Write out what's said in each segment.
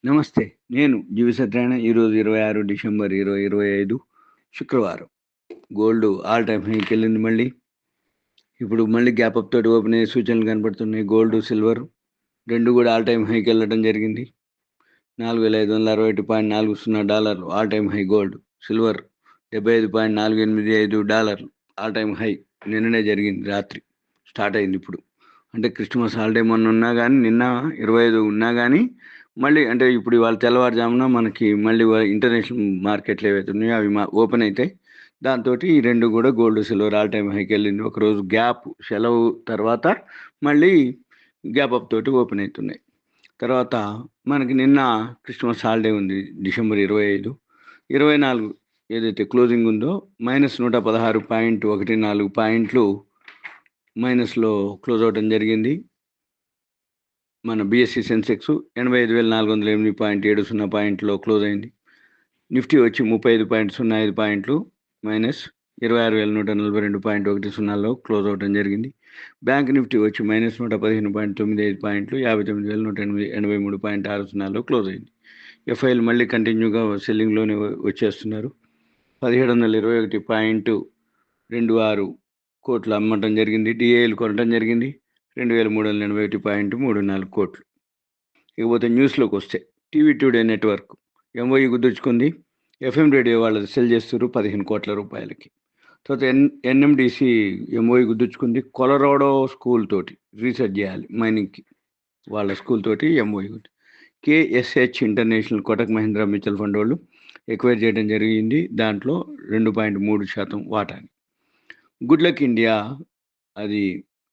నమస్తే. నేను జీవి సత్యనారాయణ. ఈరోజు 26 డిసెంబర్ 2025 శుక్రవారం. గోల్డ్ ఆల్ టైమ్ హైకెళ్ళింది మళ్ళీ. ఇప్పుడు మళ్ళీ గ్యాప్ అప్ తోటి ఓపెన్ అయ్యే సూచనలు కనపడుతున్నాయి. గోల్డ్, సిల్వర్ 2 కూడా ఆల్ టైమ్ హైకెళ్ళడం జరిగింది. $4,561.40 all time high gold. Silver $75.485 all time high నిన్ననే జరిగింది. రాత్రి స్టార్ట్ అయింది ఇప్పుడు. అంటే క్రిస్మస్ హాలిడే మొన్న ఉన్నా కానీ, నిన్న 25 ఉన్నా కానీ, మళ్ళీ అంటే ఇప్పుడు ఇవాళ తెల్లవారుజామున మనకి మళ్ళీ ఇంటర్నేషనల్ మార్కెట్లు ఏవైతే ఉన్నాయో అవి ఓపెన్ అవుతాయి. దాంతో ఈ 2 కూడా గోల్డ్, సిల్వర్ ఆల్ టైమ్ హైకి వెళ్ళింది. ఒకరోజు గ్యాప్ సెలవు తర్వాత మళ్ళీ గ్యాప్ అప్ తోటి ఓపెన్ అవుతున్నాయి. తర్వాత మనకి నిన్న క్రిస్మస్ హాలిడే ఉంది. డిసెంబర్ 25. 24 ఏదైతే క్లోజింగ్ ఉందో -116.14 పాయింట్లు మైనస్లో క్లోజ్ అవడం జరిగింది. మన బిఎస్సి సెన్సెక్స్ 85,408.70 పాయింట్లో క్లోజ్ అయింది. నిఫ్టీ వచ్చి 35.05 పాయింట్లు మైనస్ 26,142.10లో క్లోజ్ అవడం జరిగింది. బ్యాంక్ నిఫ్టీ వచ్చి -115.95 పాయింట్లు 59,183.60లో క్లోజ్ అయింది. ఎఫ్ఐలు మళ్ళీ కంటిన్యూగా సెల్లింగ్లోనే వచ్చేస్తున్నారు. 1721.26 కోట్లు అమ్మటం జరిగింది. డిఏలు కొనటం జరిగింది 2,381.34 కోట్లు. ఇకపోతే న్యూస్లోకి వస్తే టీవీ టుడే నెట్వర్క్ ఎంఓఈ కుదుర్చుకుంది. ఎఫ్ఎం రేడియో వాళ్ళది సెల్ చేస్తారు 15 కోట్ల రూపాయలకి. తర్వాత ఎన్ఎండిసి ఎంఓఈ కుదుర్చుకుంది. కొలరాడో స్కూల్ తోటి రీసెర్చ్ చేయాలి మైనింగ్కి, వాళ్ళ స్కూల్ తోటి MOE. KSH international Kotak Mahindra mutual fund వాళ్ళు ఎక్వైర్ చేయడం జరిగింది. దాంట్లో 2.3% వాటాని. గుడ్ లక్ ఇండియా అది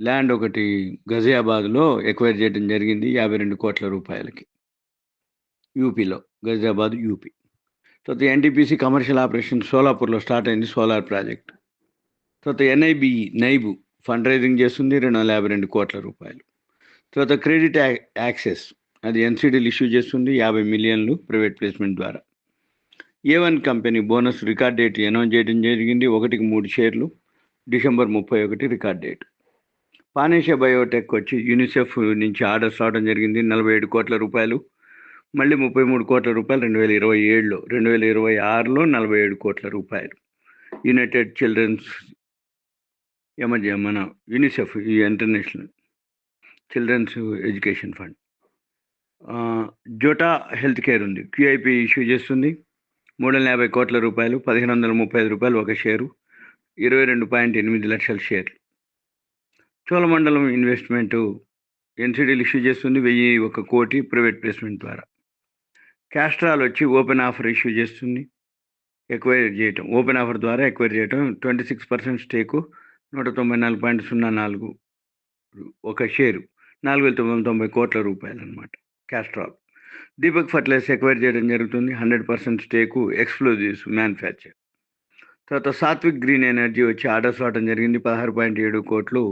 ల్యాండ్ ఒకటి గజియాబాద్లో ఎక్వైర్ చేయడం జరిగింది 52 కోట్ల రూపాయలకి, యూపీలో, గజియాబాద్ యూపీ. తర్వాత ఎన్టీపీసీ కమర్షియల్ ఆపరేషన్ సోలాపూర్లో స్టార్ట్ అయింది, సోలార్ ప్రాజెక్ట్. తర్వాత నైబు ఫండ్ రైజింగ్ చేస్తుంది 252 కోట్ల రూపాయలు. తర్వాత క్రెడిట్ యాక్సెస్ అది ఎన్సీడీలు ఇష్యూ చేస్తుంది 50 మిలియన్లు ప్రైవేట్ ప్లేస్మెంట్ ద్వారా. A1 company bonus record date announce చేయడం జరిగింది. 1కి 3 షేర్లు, డిసెంబర్ 31 రికార్డ్ డేట్. పానేషియా బయోటెక్ వచ్చి యూనిసెఫ్ నుంచి ఆర్డర్స్ రావడం జరిగింది 47 కోట్ల రూపాయలు. మళ్ళీ 33 కోట్ల రూపాయలు 2027లో, 2026లో 47 కోట్ల రూపాయలు. యునైటెడ్ చిల్డ్రన్స్ మన యూనిసెఫ్ ఈ international children's education fund. జోటా health care ఉంది, క్యూఐపి ఇష్యూ చేస్తుంది 350 కోట్ల రూపాయలు, 1,535 రూపాయలు ఒక షేరు, 22.8 లక్షల షేర్లు. చోళమండలం ఇన్వెస్ట్మెంటు ఎన్సీడీలు ఇష్యూ చేస్తుంది 1,001 కోటి ప్రైవేట్ ప్లేస్మెంట్ ద్వారా. క్యాస్ట్రాల్ వచ్చి ఓపెన్ ఆఫర్ ఇష్యూ చేస్తుంది, ఎక్వైర్ చేయటం, ఓపెన్ ఆఫర్ ద్వారా ఎక్వైర్ చేయటం 26% స్టేకు 194.04 ఒక షేరు, 4,990 కోట్ల రూపాయలు అనమాట క్యాస్ట్రాల్. దీపక్ ఫర్టిలైజర్స్ ఎక్వైర్ చేయడం జరుగుతుంది 100% స్టేకు, ఎక్స్ప్లోజివ్స్ మ్యానుఫ్యాక్చర్. తర్వాత సాత్విక్ గ్రీన్ ఎనర్జీ వచ్చి ఆర్డర్స్ రావడం జరిగింది 16.7 కోట్లు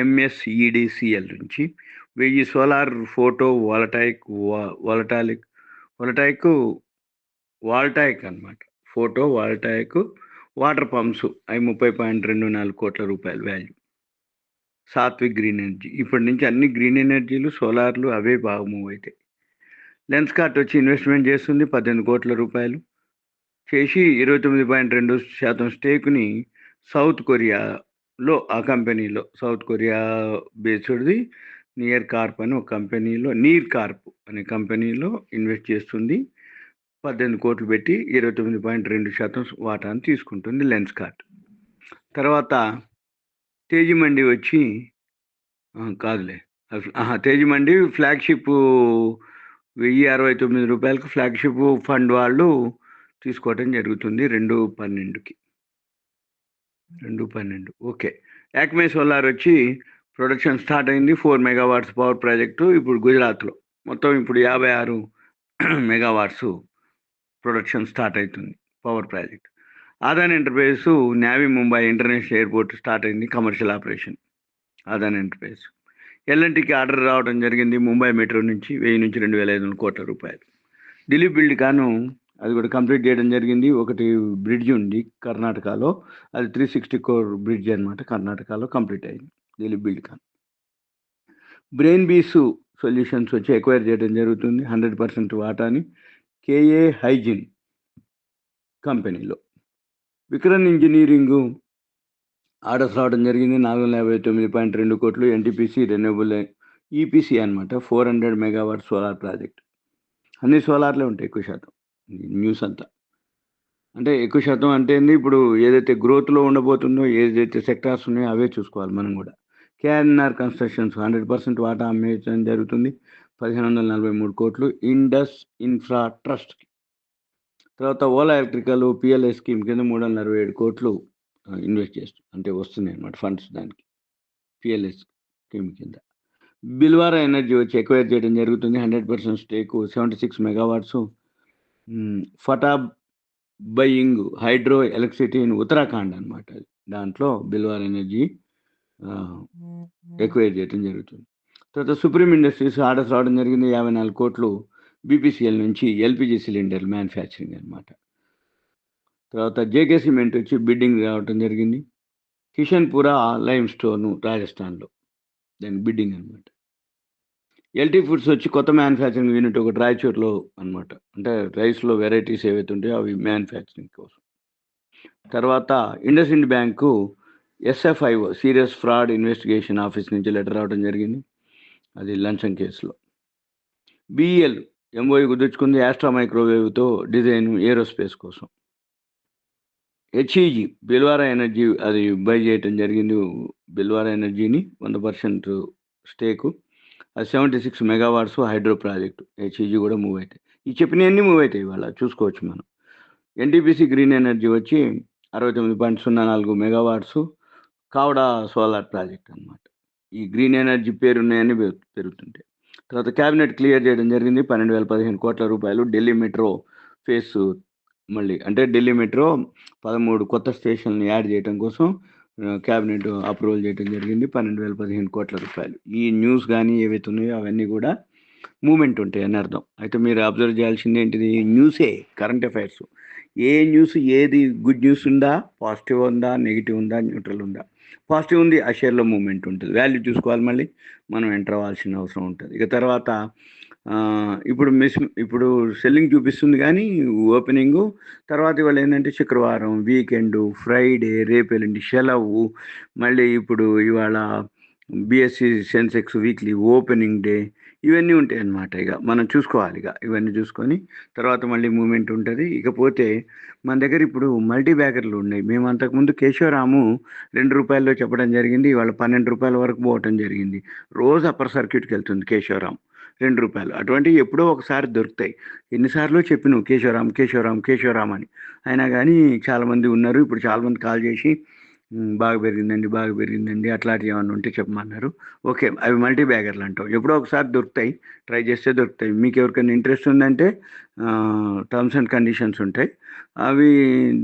ఎంఎస్ఈడిసిఎల్ నుంచి. 1000 సోలార్ ఫోటో వాల్టాయిక్ అనమాట, ఫోటో వాల్టాయిక్ వాటర్ పంప్స్ అవి 30.24 కోట్ల రూపాయలు వాల్యూ. సాత్విక్ గ్రీన్ ఎనర్జీ ఇప్పటి నుంచి అన్ని గ్రీన్ ఎనర్జీలు, సోలార్లు అవే బాగా మూవ్ అవుతాయి. లెన్స్కార్ట్ వచ్చి ఇన్వెస్ట్మెంట్ చేస్తుంది 18 కోట్ల రూపాయలు చేసి 29.2% స్టేక్ని సౌత్ కొరియాలో, ఆ కంపెనీలో, సౌత్ కొరియా బేస్డ్ది నీర్ కార్ప్ అని ఒక కంపెనీలో, నీర్ కార్ప్ అనే కంపెనీలో ఇన్వెస్ట్ చేస్తుంది. 18 కోట్లు పెట్టి 29.2% వాటాను తీసుకుంటుంది లెన్స్కార్ట్. తర్వాత తేజిమండి వచ్చి తేజిమండి ఫ్లాగ్షిప్ 1,069 రూపాయలకు ఫ్లాగ్షిప్ ఫండ్ వాళ్ళు తీసుకోవటం జరుగుతుంది 2/12. ఓకే. యాక్మే సోలార్ వచ్చి ప్రొడక్షన్ స్టార్ట్ అయింది 4 మెగావాట్స్ పవర్ ప్రాజెక్టు ఇప్పుడు గుజరాత్లో. మొత్తం ఇప్పుడు 56 మెగావాట్స్ ప్రొడక్షన్ స్టార్ట్ అవుతుంది power project. Adani enterprises Navi Mumbai international airport start అయింది కమర్షియల్ ఆపరేషన్ ఆదాన్ ఎంటర్ప్రైజెస్. ఎల్ఎన్టీకి ఆర్డర్ రావడం జరిగింది ముంబై మెట్రో నుంచి 1000 నుంచి 2,500 కోట్ల రూపాయలు. ఢిల్లీ బిల్డ్ కాను అది కూడా కంప్లీట్ చేయడం జరిగింది. ఒకటి బ్రిడ్జ్ ఉంది కర్ణాటకలో, అది 360 crore బ్రిడ్జ్ అనమాట, కర్ణాటకలో కంప్లీట్ అయింది ఢిల్లీ బిల్డ్ కాన్. బ్రెయిన్ బీస్ సొల్యూషన్స్ వచ్చి ఎక్వైర్ చేయడం జరుగుతుంది 100% వాటాని కేఏ హైజిన్ కంపెనీలో. విక్రమ్ ఇంజనీరింగ్ ఆర్డర్స్ రావడం జరిగింది 459.2 కోట్లు. ఎన్టీపీసీ రెన్యూబుల్ ఈపీసీ అనమాట 400 మెగావాట్ సోలార్ ప్రాజెక్ట్. అన్ని సోలార్లే ఉంటాయి ఎక్కువ శాతం. న్యూస్ అంతా అంటే ఎక్కువ శాతం అంటే ఏంది, ఇప్పుడు ఏదైతే గ్రోత్లో ఉండబోతుందో, ఏదైతే సెక్టార్స్ ఉన్నాయో అవే చూసుకోవాలి మనం కూడా. కేఎన్ఆర్ కన్స్ట్రక్షన్స్ 100% వాటా అమ్మేయడం జరుగుతుంది 1543 కోట్లు ఇండస్ ఇన్ఫ్రా ట్రస్ట్కి. తర్వాత ఓలా ఎలక్ట్రికల్ పిఎల్ఐ స్కీమ్ కింద 367 కోట్లు ఇన్వెస్ట్ చేస్తూ అంటే వస్తున్నాయి అన్నమాట ఫండ్స్ దానికి పిఎల్ఐ స్కీమ్ కింద. బిల్వారా ఎనర్జీ వచ్చి ఎక్వైర్ చేయడం జరుగుతుంది 100% stake 76 megawatts. Phata Byung hydro electricity in Uttarakhand అనమాట. దాంట్లో బిల్వార్ ఎనర్జీ ఎక్వైర్ చేయడం జరుగుతుంది. తర్వాత సుప్రీం ఇండస్ట్రీస్ ఆర్డర్స్ రావడం జరిగింది 54 కోట్లు బీపీసీఎల్ నుంచి ఎల్పిజి సిలిండర్ మ్యానుఫ్యాక్చరింగ్ అనమాట. తర్వాత జేకే సిమెంట్ వచ్చి బిడ్డింగ్ రావడం జరిగింది కిషన్పురా లైమ్ స్టోన్ రాజస్థాన్లో, దాని బిడ్డింగ్ అనమాట. ఎల్టీ ఫుడ్స్ వచ్చి కొత్త మ్యానుఫ్యాక్చరింగ్ యూనిట్ ఒకటి రాయచూరులో అనమాట. అంటే రైస్లో వెరైటీస్ ఏవైతే ఉంటాయో అవి మ్యానుఫ్యాక్చరింగ్ కోసం. తర్వాత IndusInd bank SFIO serious fraud investigation office నుంచి లెటర్ రావడం జరిగింది, అది లంచం కేసులో. బిఈఎల్ ఎంఓయూ కుదుర్చుకుంది ఆస్ట్రా మైక్రోవేవ్తో డిజైన్ ఏరోస్పేస్ కోసం. హెచ్ఈజీ బిల్వారా ఎనర్జీ అది బై చేయటం జరిగింది, బిల్వారా ఎనర్జీని 100% స్టేకు. అది 76 మెగావాట్స్ హైడ్రో ప్రాజెక్టు. హెచ్ఈజీ కూడా మూవ్ అవుతాయి. ఈ చెప్పినవన్నీ మూవ్ అవుతాయి ఇవాళ చూసుకోవచ్చు మనం. ఎన్టీపీసీ గ్రీన్ ఎనర్జీ వచ్చి 69.04 మెగావాట్స్ కావడా సోలార్ ప్రాజెక్ట్ అనమాట. ఈ గ్రీన్ ఎనర్జీ పేరున్నాయని పెరుగుతుంటాయి. తర్వాత క్యాబినెట్ క్లియర్ చేయడం జరిగింది 12,015 కోట్ల రూపాయలు. ఢిల్లీ మెట్రో ఫేస్ మళ్ళీ అంటే ఢిల్లీ మెట్రో 13 కొత్త స్టేషన్లు యాడ్ చేయడం కోసం క్యాబినెట్ అప్రూవల్ చేయడం జరిగింది 12,015 కోట్ల రూపాయలు. ఈ న్యూస్ కానీ ఏవైతే ఉన్నాయో అవన్నీ కూడా మూమెంట్ ఉంటాయి అని అర్థం. అయితే మీరు అబ్జర్వ్ చేయాల్సింది ఏంటిది, న్యూసే, కరెంట్ అఫైర్స్. ఏ న్యూస్ ఏది గుడ్ న్యూస్ ఉందా, పాజిటివ్ ఉందా, నెగిటివ్ ఉందా, న్యూట్రల్ ఉందా. పాజిటివ్ ఉంది ఆ షేర్లో మూమెంట్ ఉంటుంది, వాల్యూ చూసుకోవాలి, మళ్ళీ మనం ఎంటర్ అవ్వాల్సిన అవసరం ఉంటుంది. ఇక తర్వాత ఇప్పుడు సెల్లింగ్ చూపిస్తుంది కానీ ఓపెనింగు తర్వాత ఇవాళ ఏంటంటే శుక్రవారం, వీకెండ్, ఫ్రైడే, రేపు ఎల్లుండి సెలవు. మళ్ళీ ఇప్పుడు ఇవాళ BSc Sensex weekly opening day, ఇవన్నీ ఉంటాయి అన్నమాట. ఇక మనం చూసుకోవాలి, ఇక ఇవన్నీ చూసుకొని తర్వాత మళ్ళీ మూమెంట్ ఉంటుంది. ఇకపోతే మన దగ్గర ఇప్పుడు మల్టీ బ్యాగర్లు ఉన్నాయి. మేము అంతకుముందు కేశవరాము ₹2 చెప్పడం జరిగింది, ఇవాళ ₹12 వరకు పోవటం జరిగింది. రోజు అప్పర్ సర్క్యూట్కి వెళ్తుంది కేశవరాం ₹2. అటువంటివి ఎప్పుడో ఒకసారి దొరుకుతాయి. ఎన్నిసార్లు చెప్పి నువ్వు కేశవరాం కేశవరాం కేశవరాం అని, అయినా కానీ చాలామంది ఉన్నారు. ఇప్పుడు చాలామంది కాల్ చేసి బాగా పెరిగిందండి అట్లాంటివి ఏమన్నా ఉంటే చెప్పమన్నారు. ఓకే, అవి మల్టీ బ్యాగర్లు అంటాం, ఎప్పుడో ఒకసారి దొరుకుతాయి, ట్రై చేస్తే దొరుకుతాయి. మీకు ఎవరికైనా ఇంట్రెస్ట్ ఉందంటే టర్మ్స్ అండ్ కండిషన్స్ ఉంటాయి, అవి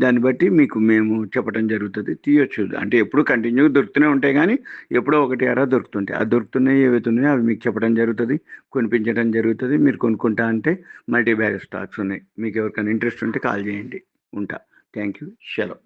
దాన్ని బట్టి మీకు మేము చెప్పడం జరుగుతుంది, తీయొచ్చు. అంటే ఎప్పుడు కంటిన్యూగా దొరుకుతూనే ఉంటాయి కానీ ఎప్పుడో ఒకటి అరా దొరుకుతుంటాయి. అది దొరుకుతున్నాయి ఏవైతే ఉన్నాయో అవి మీకు చెప్పడం జరుగుతుంది, కొనిపించడం జరుగుతుంది. మీరు కొనుక్కుంటా అంటే మల్టీ బ్యాగర్ స్టాక్స్ ఉన్నాయి. మీకు ఎవరికైనా ఇంట్రెస్ట్ ఉంటే కాల్ చేయండి. ఉంటా. Thank you. సెలవు.